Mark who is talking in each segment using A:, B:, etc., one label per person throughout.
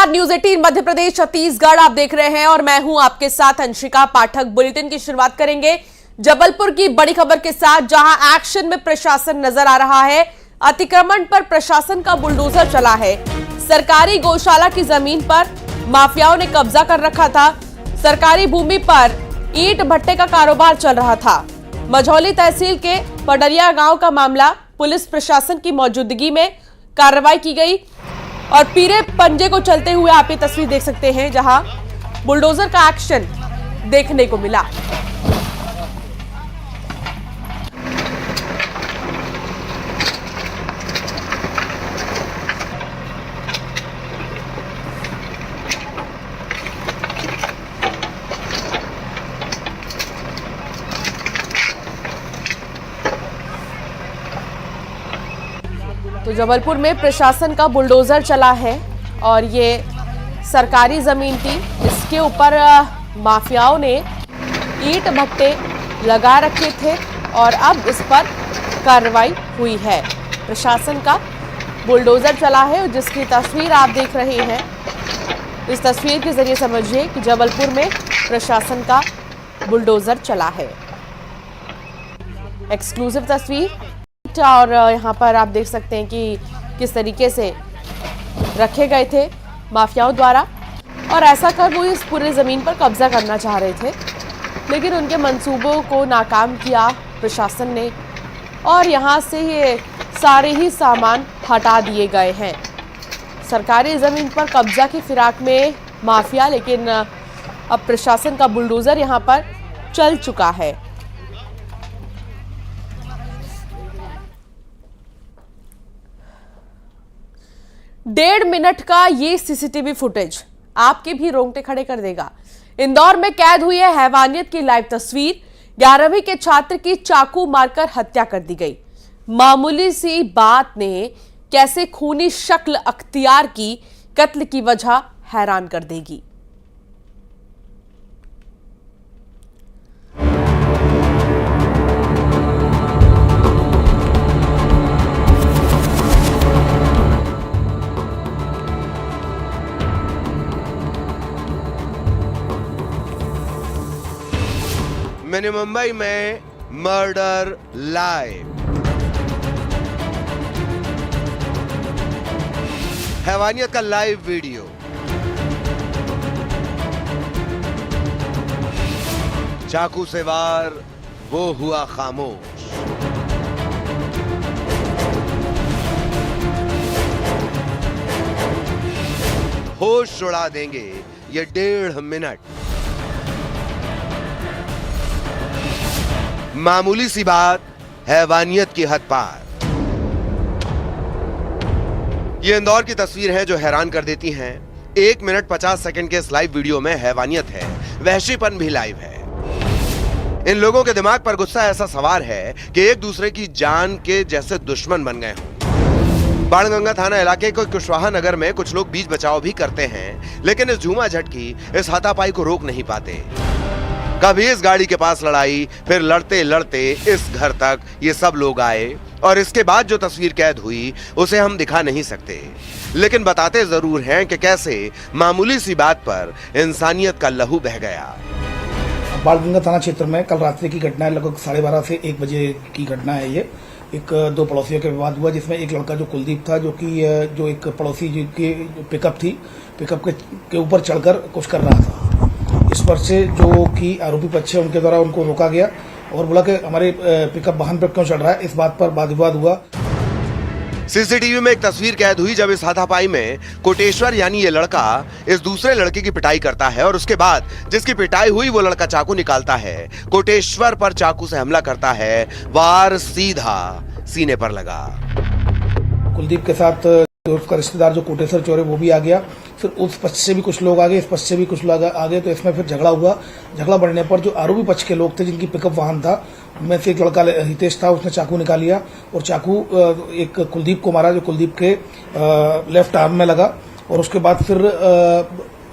A: नमस्कार, न्यूज 18 मध्य प्रदेश छत्तीसगढ़ आप देख रहे हैं और मैं हूं आपके साथ अंशिका पाठक। बुलेटिन की शुरुआत करेंगे जबलपुर की बड़ी खबर के साथ, जहां एक्शन में प्रशासन नजर आ रहा है। अतिक्रमण पर प्रशासन का बुलडोजर चला है। सरकारी गौशाला की जमीन पर माफियाओं ने कब्जा कर रखा था। सरकारी भूमि पर ईंट भट्टे का कारोबार चल रहा था। मझौली तहसील के पडरिया गांव का मामला, पुलिस प्रशासन की मौजूदगी में कार्रवाई की गई और पीरे पंजे को चलते हुए आप ये तस्वीर देख सकते हैं, जहां बुलडोजर का एक्शन देखने को मिला। तो जबलपुर में प्रशासन का बुलडोजर चला है और ये सरकारी जमीन थी, इसके ऊपर माफियाओं ने ईंट भट्टे लगा रखे थे और अब इस पर कार्रवाई हुई है। प्रशासन का बुलडोजर चला है, जिसकी तस्वीर आप देख रहे हैं। इस तस्वीर के जरिए समझिए कि जबलपुर में प्रशासन का बुलडोजर चला है। एक्सक्लूसिव तस्वीर और यहाँ पर आप देख सकते हैं कि किस तरीके से रखे गए थे माफियाओं द्वारा, और ऐसा कर वो इस पूरे ज़मीन पर कब्जा करना चाह रहे थे, लेकिन उनके मंसूबों को नाकाम किया प्रशासन ने और यहाँ से ये सारे ही सामान हटा दिए गए हैं। सरकारी ज़मीन पर कब्जा की फिराक में माफिया, लेकिन अब प्रशासन का बुलडोज़र यहाँ पर चल चुका है। डेढ़ मिनट का ये सीसीटीवी फुटेज आपके भी रोंगटे खड़े कर देगा। इंदौर में कैद हुई है हैवानियत की लाइव तस्वीर। 11वीं के छात्र की चाकू मारकर हत्या कर दी गई। मामूली सी बात ने कैसे खूनी शक्ल अख्तियार की, कत्ल की वजह हैरान कर देगी।
B: मैंने मुंबई में मर्डर लाइव, हैवानियत का लाइव वीडियो। चाकू से वार, वो हुआ खामोश। होश उड़ा देंगे ये 1.5 मिनट। मामूली सी बात, हैवानियत की हद पार। ये इंदौर की तस्वीर है जो हैरान कर देती हैं। 1 मिनट 50 सेकंड के इस लाइव वीडियो में हैवानियत है, वहशीपन भी लाइव है। इन लोगों के दिमाग पर गुस्सा ऐसा सवार है कि एक दूसरे की जान के जैसे दुश्मन बन गए हों। बाणगंगा थाना इलाके के कुशवाहा नगर में कुछ लोग बीच बचाव भी करते हैं, लेकिन इस झूमाझट की, इस हाथापाई को रोक नहीं पाते। कभी इस गाड़ी के पास लड़ाई, फिर लड़ते लड़ते इस घर तक ये सब लोग आए और इसके बाद जो तस्वीर कैद हुई उसे हम दिखा नहीं सकते, लेकिन बताते जरूर हैं कि कैसे मामूली सी बात पर इंसानियत का लहू बह गया।
C: बाणगंगा थाना क्षेत्र में कल रात्रि की घटना है। लगभग 12:30 से 1 बजे की घटना है। ये एक 2 पड़ोसियों के विवाद हुआ, जिसमें एक लड़का जो कुलदीप था, जो एक पड़ोसी की पिकअप थी, पिकअप के ऊपर चढ़कर कुछ कर रहा था। इस पर से जो कि आरोपी पक्ष है उनके द्वारा उनको रोका गया और बोला कि हमारे पिकअप वाहन पर क्यों चढ़ रहा है। इस बात पर वाद विवाद हुआ।
B: सीसीटीवी में एक तस्वीर कैद हुई जब इस हाथापाई में कोटेश्वर यानी ये लड़का इस दूसरे लड़के की पिटाई करता है और उसके बाद जिसकी पिटाई हुई वो लड़का चाकू निकालता है, कोटेश्वर पर चाकू से हमला करता है। वार सीधा सीने पर लगा।
C: कुलदीप के साथ उसका रिश्तेदार जो कोटेश्वर चोर है वो भी आ गया। फिर उस पक्ष से भी कुछ लोग आ गए, इस पक्ष से भी कुछ लोग आ गए। तो इसमें फिर झगड़ा हुआ। झगड़ा बढ़ने पर जो आरोपी पक्ष के लोग थे, जिनकी पिकअप वाहन था, उनमें से एक लड़का हितेश था, उसने चाकू निकाल लिया और चाकू एक कुलदीप को मारा, जो कुलदीप के लेफ्ट आर्म में लगा। और उसके बाद फिर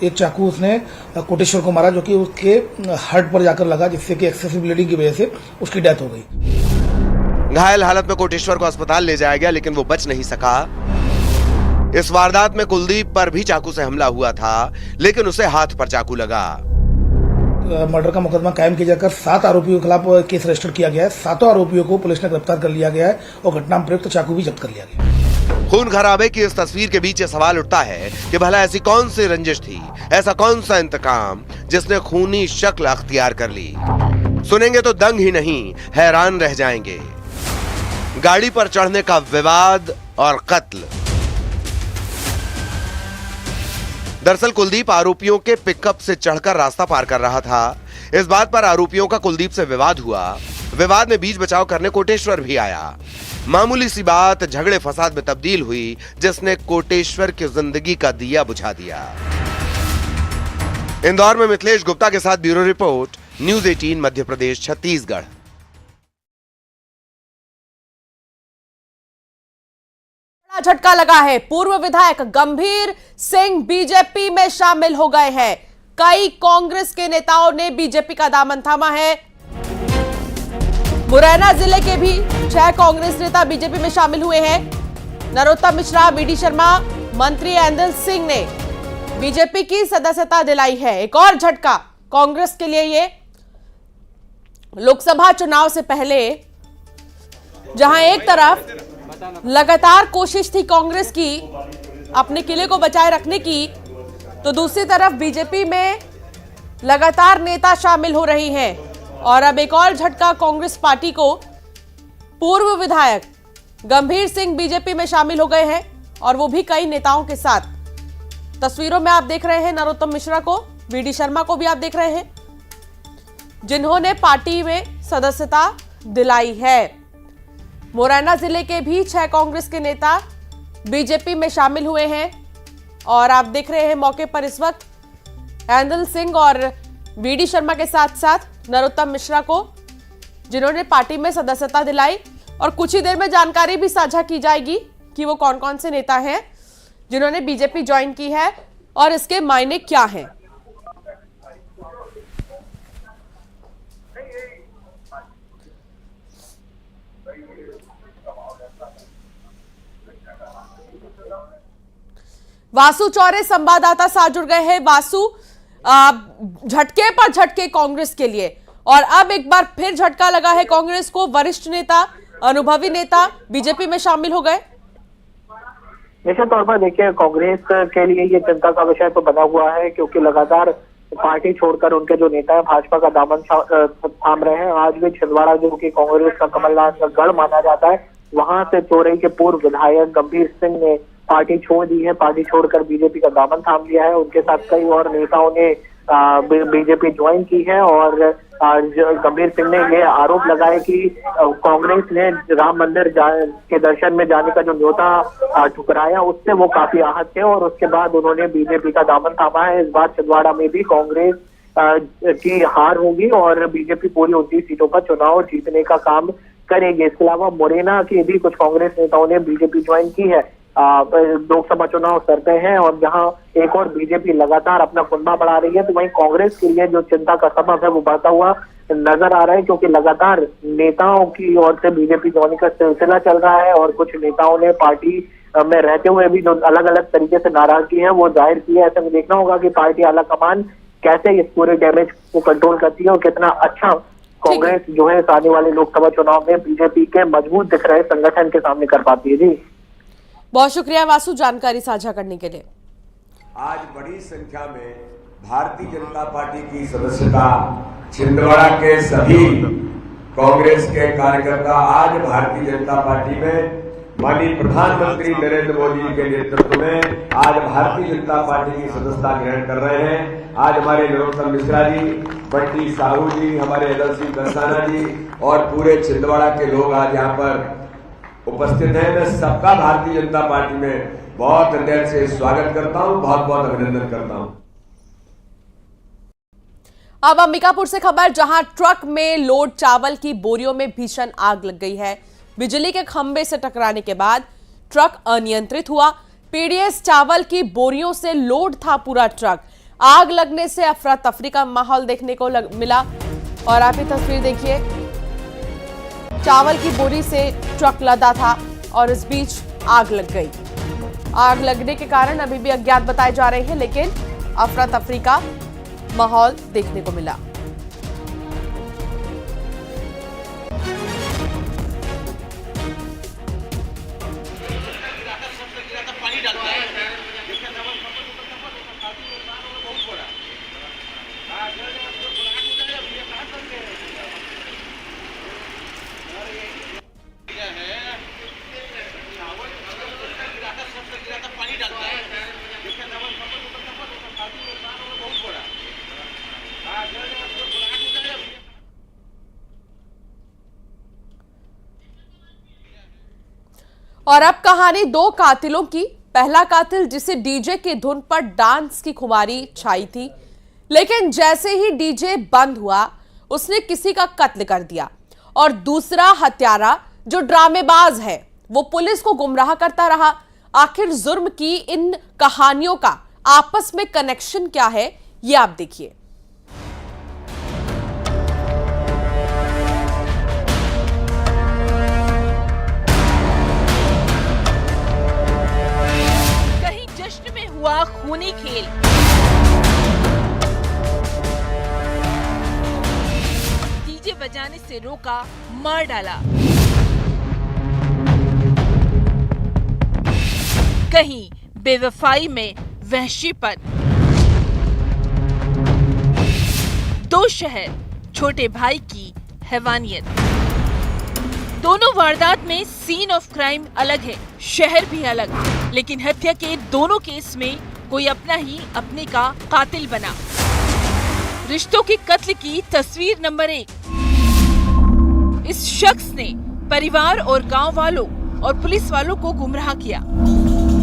C: एक चाकू उसने कोटेश्वर को मारा, जो कि उसके हार्ट पर जाकर लगा, जिससे कि एक्सेसिव ब्लीडिंग की वजह से उसकी डेथ हो गई।
B: घायल हालत में कोटेश्वर को अस्पताल ले जाया गया, लेकिन वो बच नहीं सका। इस वारदात में कुलदीप पर भी चाकू से हमला हुआ था, लेकिन उसे हाथ पर चाकू लगा।
C: मर्डर का मुकदमा कायम किया जाकर 7 आरोपियों के खिलाफ केस रजिस्टर किया गया है। 7 आरोपियों को पुलिस ने गिरफ्तार कर लिया गया है और घटना में प्रयुक्त चाकू भी जब्त कर लिया गया है।
B: खून खराबे की इस तस्वीर के बीच ये सवाल उठता है कि भला ऐसी कौन सी रंजिश थी, ऐसा कौन सा इंतकाम जिसने खूनी शक्ल अख्तियार कर ली। सुनेंगे तो दंग ही नहीं, हैरान रह जाएंगे। गाड़ी पर चढ़ने का विवाद और कत्ल। दरअसल कुलदीप आरोपियों के पिकअप से चढ़कर रास्ता पार कर रहा था। इस बात पर आरोपियों का कुलदीप से विवाद हुआ। विवाद में बीच बचाव करने कोटेश्वर भी आया। मामूली सी बात झगड़े फसाद में तब्दील हुई, जिसने कोटेश्वर की जिंदगी का दिया बुझा दिया। इंदौर में मिथिलेश गुप्ता के साथ bureau report, news 18 Madhya Pradesh Chhattisgarh.
A: झटका लगा है। पूर्व विधायक गंभीर सिंह बीजेपी में शामिल हो गए हैं। कई कांग्रेस के नेताओं ने बीजेपी का दामन थामा है। मुरैना जिले के भी 6 कांग्रेस नेता बीजेपी में शामिल हुए हैं। नरोत्तम मिश्रा, वीडी शर्मा, मंत्री एंदल सिंह ने बीजेपी की सदस्यता दिलाई है। एक और झटका कांग्रेस के लिए ये लोकसभा चुनाव से पहले, जहां एक तरफ लगातार कोशिश थी कांग्रेस की अपने किले को बचाए रखने की, तो दूसरी तरफ बीजेपी में लगातार नेता शामिल हो रही हैं। और अब एक और झटका कांग्रेस पार्टी को। पूर्व विधायक गंभीर सिंह बीजेपी में शामिल हो गए हैं और वो भी कई नेताओं के साथ। तस्वीरों में आप देख रहे हैं नरोत्तम मिश्रा को, वीडी शर्मा को भी आप देख रहे हैं, जिन्होंने पार्टी में सदस्यता दिलाई है। मुरैना जिले के भी 6 कांग्रेस के नेता बीजेपी में शामिल हुए हैं और आप देख रहे हैं मौके पर इस वक्त एंदल सिंह और वीडी शर्मा के साथ साथ नरोत्तम मिश्रा को, जिन्होंने पार्टी में सदस्यता दिलाई। और कुछ ही देर में जानकारी भी साझा की जाएगी कि वो कौन कौन से नेता हैं जिन्होंने बीजेपी ज्वाइन की है और इसके मायने क्या हैं। वासु चौरे संवाददाता साथ जुड़ गए हैं। वासु, झटके पर झटके कांग्रेस के लिए, और अब एक बार फिर झटका लगा है कांग्रेस को। वरिष्ठ नेता, अनुभवी नेता बीजेपी में शामिल हो गए।
D: निश्चित तौर पर देखिए, कांग्रेस के लिए ये चिंता का विषय तो बना हुआ है, क्योंकि लगातार पार्टी छोड़कर उनके जो नेता है भाजपा का दामन थाम रहे हैं। आज भी छिंदवाड़ा, जो कि कांग्रेस का कमलनाथ का गढ़ माना जाता है, वहां से चोरई के पूर्व विधायक गंभीर सिंह ने पार्टी छोड़ दी है। पार्टी छोड़कर बीजेपी का दामन थाम लिया है। उनके साथ कई और नेताओं ने बीजेपी ज्वाइन की है और गंभीर सिंह ने ये आरोप लगाया कि कांग्रेस ने राम मंदिर के दर्शन में जाने का जो न्योता ठुकराया, उससे वो काफी आहत थे और उसके बाद उन्होंने बीजेपी का दामन थामा है। इस बार छिंदवाड़ा में भी कांग्रेस की हार होगी और बीजेपी पूरी 29 सीटों पर चुनाव जीतने का काम करेगी। इसके अलावा मुरैना के भी कुछ कांग्रेस नेताओं ने बीजेपी ज्वाइन की है। लोकसभा चुनाव सर पे हैं और जहां एक और बीजेपी लगातार अपना कुंबा बढ़ा रही है, तो वहीं कांग्रेस के लिए जो चिंता का सबब है वो बढ़ता हुआ नजर आ रहा है, क्योंकि लगातार नेताओं की ओर से बीजेपी ज्वाइन का सिलसिला चल रहा है और कुछ नेताओं ने पार्टी में रहते हुए भी जो अलग अलग तरीके से नाराजगी है वो जाहिर की है। ऐसे में देखना होगा कि पार्टी आला कमान कैसे इस पूरे डैमेज को कंट्रोल करती है और कितना अच्छा कांग्रेस जो है आने वाले लोकसभा चुनाव में बीजेपी के मजबूत दिख रहे संगठन के सामने कर पाती है। जी
A: बहुत शुक्रिया वासु, जानकारी साझा करने के लिए।
E: आज बड़ी संख्या में भारतीय जनता पार्टी की सदस्यता छिंदवाड़ा के सभी कांग्रेस के कार्यकर्ता आज भारतीय जनता पार्टी में माननीय प्रधानमंत्री नरेंद्र मोदी के नेतृत्व में आज भारतीय जनता पार्टी की सदस्यता ग्रहण कर रहे हैं। आज हमारे नरोत्तम मिश्रा जी, बंटी साहू जी, हमारे एंदल सिंह दसाना जी और पूरे छिंदवाड़ा के लोग आज यहाँ पर उपस्थित है। मैं सबका भारतीय जनता पार्टी में बहुत हृदय से स्वागत करता हूं, बहुत बहुत अभिनंदन करता हूं।
A: अब अंबिकापुर से खबर, जहां ट्रक में लोड चावल की बोरियों में भीषण आग लग गई है। बिजली के खंभे से टकराने के बाद ट्रक अनियंत्रित हुआ। पीडीएस चावल की बोरियों से लोड था पूरा ट्रक। आग लगने से अफरा तफरी का माहौल देखने को मिला और आप ये तस्वीर देखिए, चावल की बोरी से ट्रक लदा था और इस बीच आग लग गई। आग लगने के कारण अभी भी अज्ञात बताए जा रहे हैं, लेकिन अफरा तफरी का माहौल देखने को मिला। और अब कहानी दो कातिलों की। पहला कातिल जिसे डीजे की धुन पर डांस की खुमारी छाई थी, लेकिन जैसे ही डीजे बंद हुआ उसने किसी का कत्ल कर दिया। और दूसरा हत्यारा जो ड्रामेबाज है, वो पुलिस को गुमराह करता रहा। आखिर जुर्म की इन कहानियों का आपस में कनेक्शन क्या है, ये आप देखिए।
F: हुआ खूनी खेल, डीजे बजाने से रोका, मार डाला। कहीं बेवफाई में वहशीपन। दो शहर, छोटे भाई की हैवानियत। दोनों वारदात में सीन ऑफ क्राइम अलग है, शहर भी अलग, लेकिन हत्या के दोनों केस में कोई अपना ही अपने का कातिल बना। रिश्तों के कत्ल की तस्वीर नंबर 1। इस शख्स ने परिवार और गांव वालों और पुलिस वालों को गुमराह किया,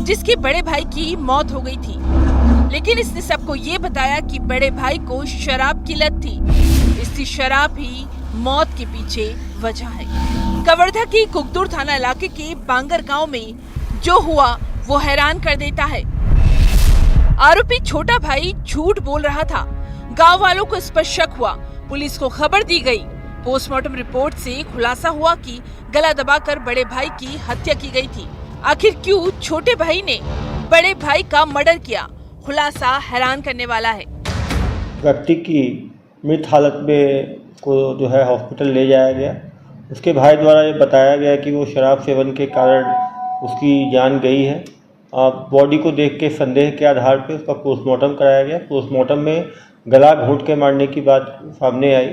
F: जिसके बड़े भाई की मौत हो गई थी, लेकिन इसने सबको ये बताया कि बड़े भाई को शराब की लत थी। इसकी शराब ही मौत के पीछे वजह है। कवर्धा की कुकदुर थाना इलाके के बांगर गांव में जो हुआ वो हैरान कर देता है। आरोपी छोटा भाई झूठ बोल रहा था। गांव वालों को इस पर शक हुआ, पुलिस को खबर दी गई। पोस्टमार्टम रिपोर्ट से खुलासा हुआ कि गला दबाकर बड़े भाई की हत्या की गई थी। आखिर क्यों छोटे भाई ने बड़े भाई का मर्डर किया, खुलासा हैरान करने वाला है।
G: व्यक्ति की मृत हालत में को जो है हॉस्पिटल ले जाया गया। उसके भाई द्वारा ये बताया गया कि वो शराब सेवन के कारण उसकी जान गई है। बॉडी को देख के संदेह के आधार पर उसका पोस्टमार्टम कराया गया। पोस्टमार्टम में गला घोंट के मारने की बात सामने आई।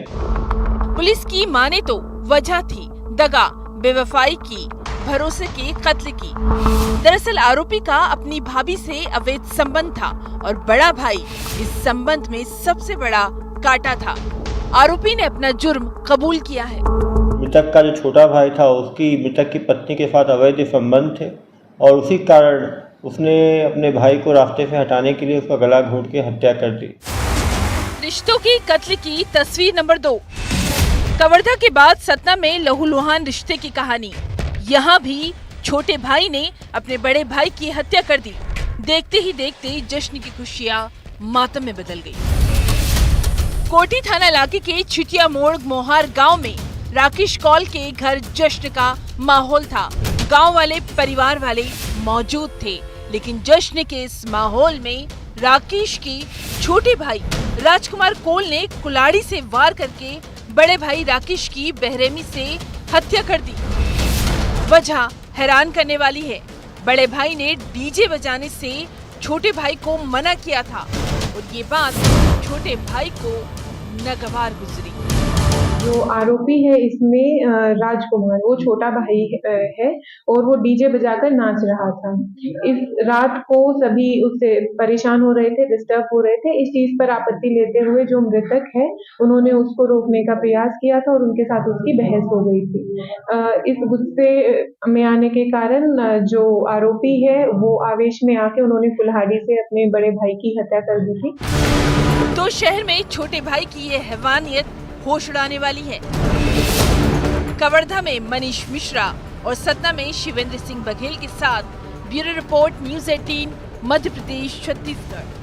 F: पुलिस की माने तो वजह थी दगा, बेवफाई की, भरोसे के कत्ल की। दरअसल आरोपी का अपनी भाभी से अवैध संबंध था और बड़ा भाई इस संबंध में सबसे बड़ा कांटा था। आरोपी ने अपना जुर्म कबूल किया है।
G: मृतक का जो छोटा भाई था, उसकी मृतक की पत्नी के साथ अवैध संबंध थे और उसी कारण उसने अपने भाई को रास्ते से हटाने के लिए उसका गला घोंट के हत्या कर दी।
F: रिश्तों की कत्ल की तस्वीर नंबर 2। कवर्धा के बाद सतना में लहूलुहान रिश्ते की कहानी। यहाँ भी छोटे भाई ने अपने बड़े भाई की हत्या कर दी। देखते ही देखते जश्न की खुशियाँ मातम में बदल गई। कोटी थाना इलाके के छिटिया मोड़ मोहार गांव में राकेश कौल के घर जश्न का माहौल था। गांव वाले परिवार वाले मौजूद थे, लेकिन जश्न के इस माहौल में राकेश के छोटे भाई राजकुमार कोल ने कुल्हाड़ी से वार करके बड़े भाई राकेश की बेरहमी से हत्या कर दी। वजह हैरान करने वाली है। बड़े भाई ने डीजे बजाने से छोटे भाई को मना किया था और ये बात छोटे भाई को नागवार गुजरी।
H: जो आरोपी है इसमें राजकुमार, वो छोटा भाई है और वो डीजे बजाकर नाच रहा था। इस रात को सभी उससे परेशान हो रहे थे, डिस्टर्ब हो रहे थे। इस चीज पर आपत्ति लेते हुए जो मृतक है उन्होंने उसको रोकने का प्रयास किया था और उनके साथ उसकी बहस हो गई थी। इस गुस्से में आने के कारण जो आरोपी है वो आवेश में आके उन्होंने कुल्हाड़ी से अपने बड़े भाई की हत्या कर दी थी।
F: तो शहर में छोटे भाई की ये हैवानियत होश उड़ाने वाली है। कवर्धा में मनीष मिश्रा और सतना में शिवेंद्र सिंह बघेल के साथ bureau report, news 18, Madhya Pradesh, Chhattisgarh.